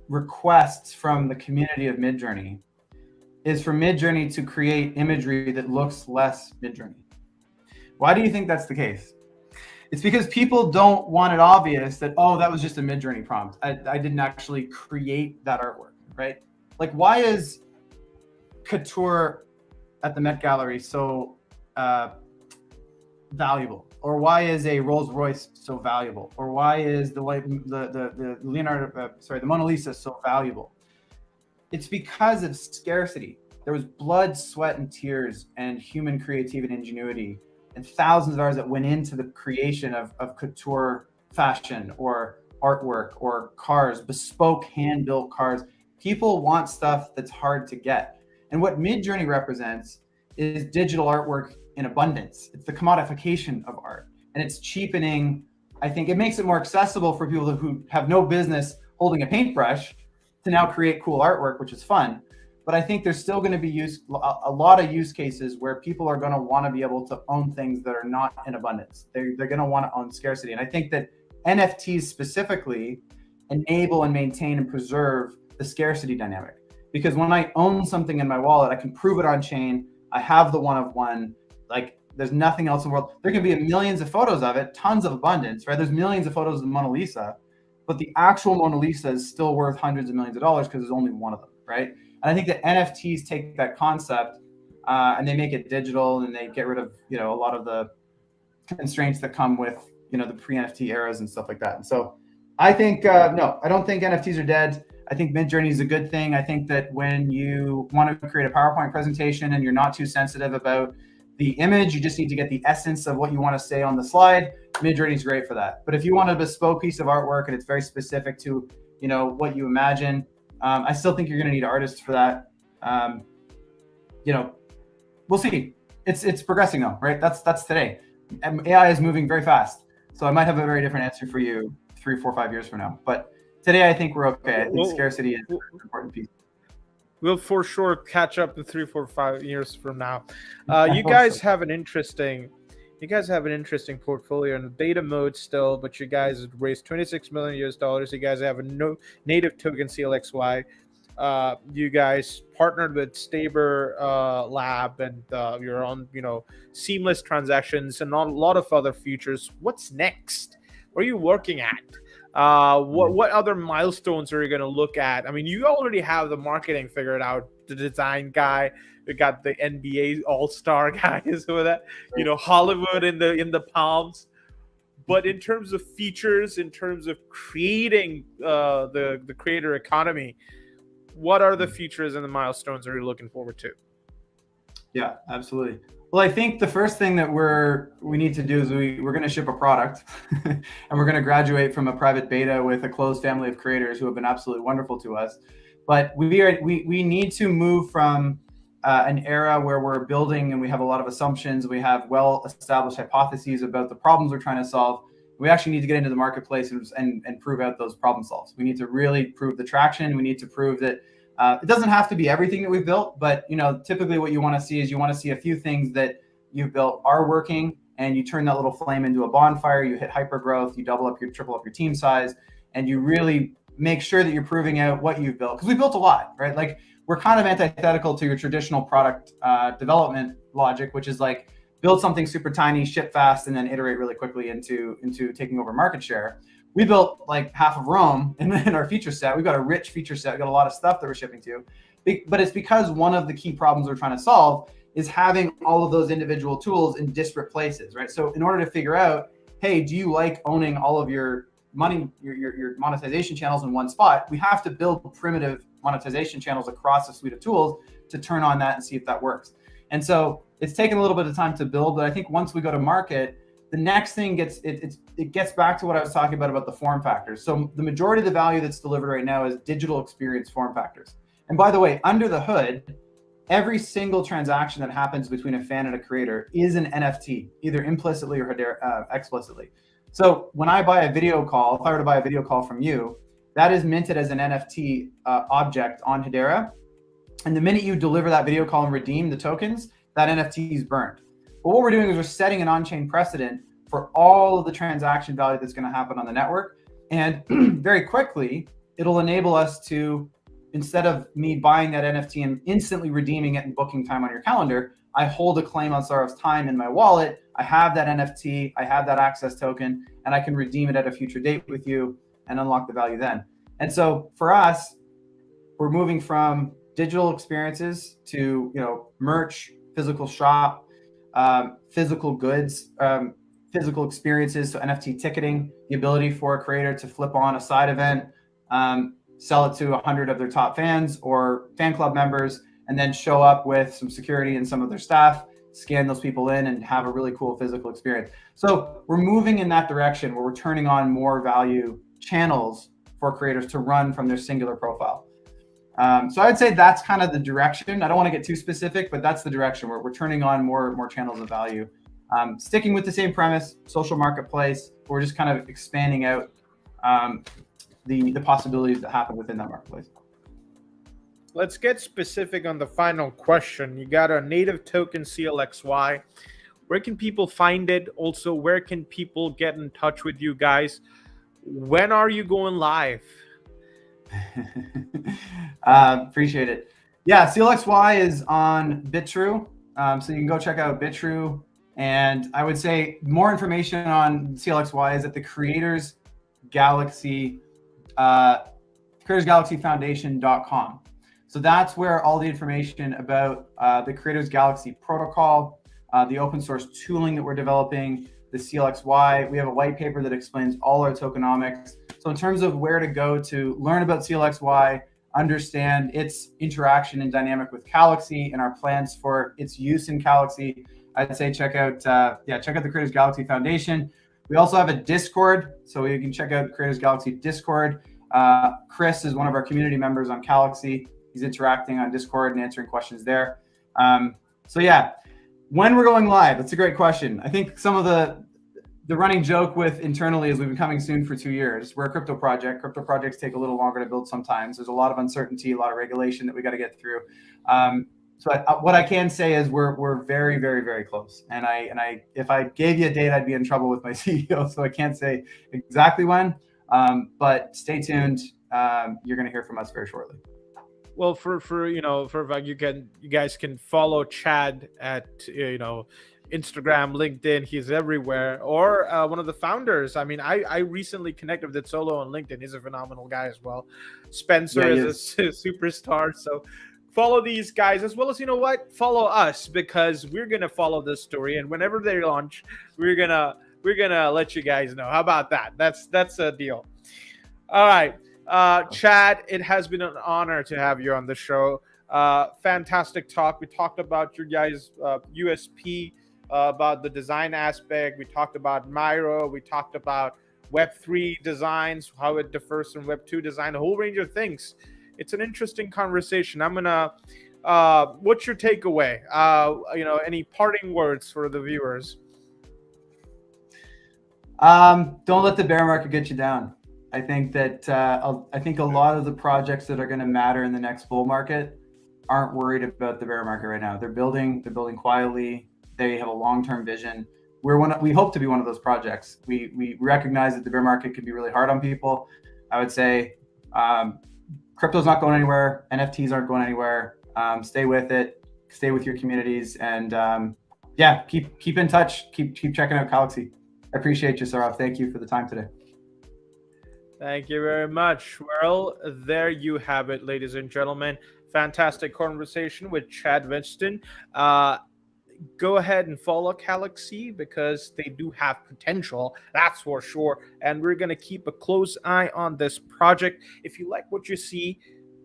requests from the community of Midjourney is for Midjourney to create imagery that looks less Midjourney. Why do you think that's the case? It's because people don't want it obvious that, oh, that was just a Midjourney prompt. I didn't actually create that artwork, right? Like, why is couture at the Met Gallery so valuable? Or why is a Rolls Royce so valuable? Or why is the Mona Lisa so valuable? It's because of scarcity. There was blood, sweat, and tears and human creativity and ingenuity and thousands of hours that went into the creation of couture fashion or artwork or cars, bespoke hand-built cars. People want stuff that's hard to get. And what Midjourney represents is digital artwork in abundance. It's the commodification of art, and it's cheapening. I think it makes it more accessible for people who have no business holding a paintbrush to now create cool artwork, which is fun. But I think there's still going to be a lot of use cases where people are going to want to be able to own things that are not in abundance. They're going to want to own scarcity. And I think that NFTs specifically enable and maintain and preserve the scarcity dynamic. Because when I own something in my wallet, I can prove it on chain. I have the one of one. Like, there's nothing else in the world. There can be millions of photos of it, tons of abundance, right? There's millions of photos of the Mona Lisa, but the actual Mona Lisa is still worth hundreds of millions of dollars because there's only one of them, right? And I think that NFTs take that concept and they make it digital, and they get rid of, a lot of the constraints that come with, the pre-NFT eras and stuff like that. And so I think, no, I don't think NFTs are dead. I think Midjourney is a good thing. I think that when you want to create a PowerPoint presentation and you're not too sensitive about the image, you just need to get the essence of what you want to say on the slide, Midjourney is great for that. But if you want a bespoke piece of artwork and it's very specific to, what you imagine, I still think you're going to need artists for that. We'll see. It's progressing though, right? That's today. AI is moving very fast. So I might have a very different answer for you 3, 4, 5 years from now. But today I think we're okay. I think scarcity is an important piece. We'll for sure catch up in 3, 4, 5 years from now. You guys have an interesting portfolio in the beta mode still, but you guys raised $26 million. You guys have a native token CLXY. You guys partnered with Staber Lab and you're on, seamless transactions and a lot of other features. What's next? What are you working at? What other milestones are you going to look at? I mean, you already have the marketing figured out, the design guy. We got the NBA All-Star guys over that, Hollywood in the palms. But in terms of features, in terms of creating the creator economy, what are the features and the milestones are you looking forward to? Yeah, absolutely. Well, I think the first thing that we need to do is we're going to ship a product and we're going to graduate from a private beta with a closed family of creators who have been absolutely wonderful to us. But we need to move from an era where we're building and we have a lot of assumptions. We have well-established hypotheses about the problems we're trying to solve. We actually need to get into the marketplace and prove out those problem solves. We need to really prove the traction. We need to prove that it doesn't have to be everything that we've built, but typically what you want to see is you want to see a few things that you've built are working, and you turn that little flame into a bonfire. You hit hyper growth, you triple up your team size, and you really make sure that you're proving out what you've built. Because we built a lot, right? Like, we're kind of antithetical to your traditional product development logic, which is like build something super tiny, ship fast, and then iterate really quickly into taking over market share. We built like half of Rome in our feature set. We've got a rich feature set. We've got a lot of stuff that we're shipping to. But it's because one of the key problems we're trying to solve is having all of those individual tools in disparate places, right? So in order to figure out, hey, do you like owning all of your money, your monetization channels in one spot? We have to build primitive monetization channels across a suite of tools to turn on that and see if that works. And so it's taken a little bit of time to build, but I think once we go to market, the next thing it gets back to what I was talking about the form factors. So the majority of the value that's delivered right now is digital experience form factors. And by the way, under the hood, every single transaction that happens between a fan and a creator is an NFT, either implicitly or explicitly. So when I buy a video call, if I were to buy a video call from you, that is minted as an NFT object on Hedera. And the minute you deliver that video call and redeem the tokens, that NFT is burned. But what we're doing is we're setting an on-chain precedent for all of the transaction value that's going to happen on the network. And very quickly, it'll enable us to, instead of me buying that NFT and instantly redeeming it and booking time on your calendar, I hold a claim on Sarav's time in my wallet. I have that NFT, I have that access token, and I can redeem it at a future date with you and unlock the value then. And so for us, we're moving from digital experiences to merch, physical shop, physical goods, physical experiences, so NFT ticketing, the ability for a creator to flip on a side event, sell it to 100 of their top fans or fan club members, and then show up with some security and some of their staff, scan those people in, and have a really cool physical experience. So we're moving in that direction where we're turning on more value channels for creators to run from their singular profile. So I'd say that's kind of the direction. I don't want to get too specific, but that's the direction where we're turning on more channels of value. Sticking with the same premise, social marketplace, we're just kind of expanding out the possibilities that happen within that marketplace. Let's get specific on the final question. You got a native token CLXY. Where can people find it? Also, where can people get in touch with you guys? When are you going live? Appreciate it. Yeah, CLXY is on BitTrue. So you can go check out BitTrue. And I would say more information on CLXY is at the Creators Galaxy Foundation.com. So that's where all the information about the Creators Galaxy protocol, the open source tooling that we're developing, the CLXY. We have a white paper that explains all our tokenomics. So in terms of where to go to learn about CLXY, understand its interaction and dynamic with Calaxy and our plans for its use in Calaxy, I'd say check out the Creators Galaxy Foundation. We also have a Discord, so you can check out Creators Galaxy Discord. Chris is one of our community members on Calaxy. He's interacting on Discord and answering questions there. So yeah, when we're going live, that's a great question. I think some of the running joke with internally is we've been coming soon for 2 years. We're a crypto project. Crypto projects take a little longer to build sometimes. There's a lot of uncertainty, a lot of regulation that we got to get through. What I can say is we're very, very, very close. And if I gave you a date, I'd be in trouble with my CEO. So I can't say exactly when, but stay tuned. You're going to hear from us very shortly. Well, for you guys can follow Chad at Instagram, LinkedIn. He's everywhere. Or one of the founders. I mean, I recently connected with Solo on LinkedIn. He's a phenomenal guy as well. Spencer is a superstar. So follow these guys, as well as, follow us, because we're gonna follow this story, and whenever they launch, we're gonna let you guys know. How about that? That's a deal. All right, Chad, it has been an honor to have you on the show. Fantastic talk. We talked about your guys' USP, about the design aspect. We talked about Myro. We talked about Web3 designs, how it differs from Web2 design, a whole range of things. It's an interesting conversation. I'm gonna. What's your takeaway? Any parting words for the viewers? Don't let the bear market get you down. I think that a lot of the projects that are going to matter in the next bull market aren't worried about the bear market right now. They're building quietly. They have a long-term vision. We hope to be one of those projects. We recognize that the bear market can be really hard on people. I would say crypto's not going anywhere. NFTs aren't going anywhere. Stay with it. Stay with your communities, and keep in touch. Keep checking out Calaxy. I appreciate you, Saurav. Thank you for the time today. Thank you very much. Well, there you have it, ladies and gentlemen. Fantastic conversation with Chad Winston. Go ahead and follow Calaxy, because they do have potential, that's for sure. And we're going to keep a close eye on this project. If you like what you see,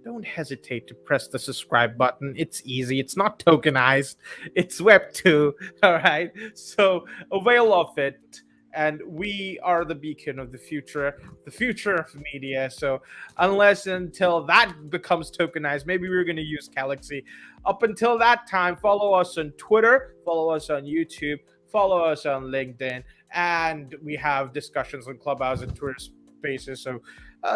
don't hesitate to press the subscribe button. It's easy. It's not tokenized. It's Web2. All right. So avail of it. And we are the beacon of the future of media. So until that becomes tokenized, maybe we're going to use Calaxy. Up until that time, follow us on Twitter, follow us on YouTube, follow us on LinkedIn, and we have discussions on Clubhouse and Twitter Spaces. So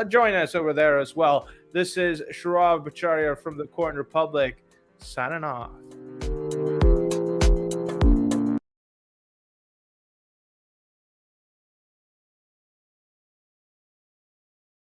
join us over there as well. This is Saurav Bhattacharya from the Coin Republic, signing off.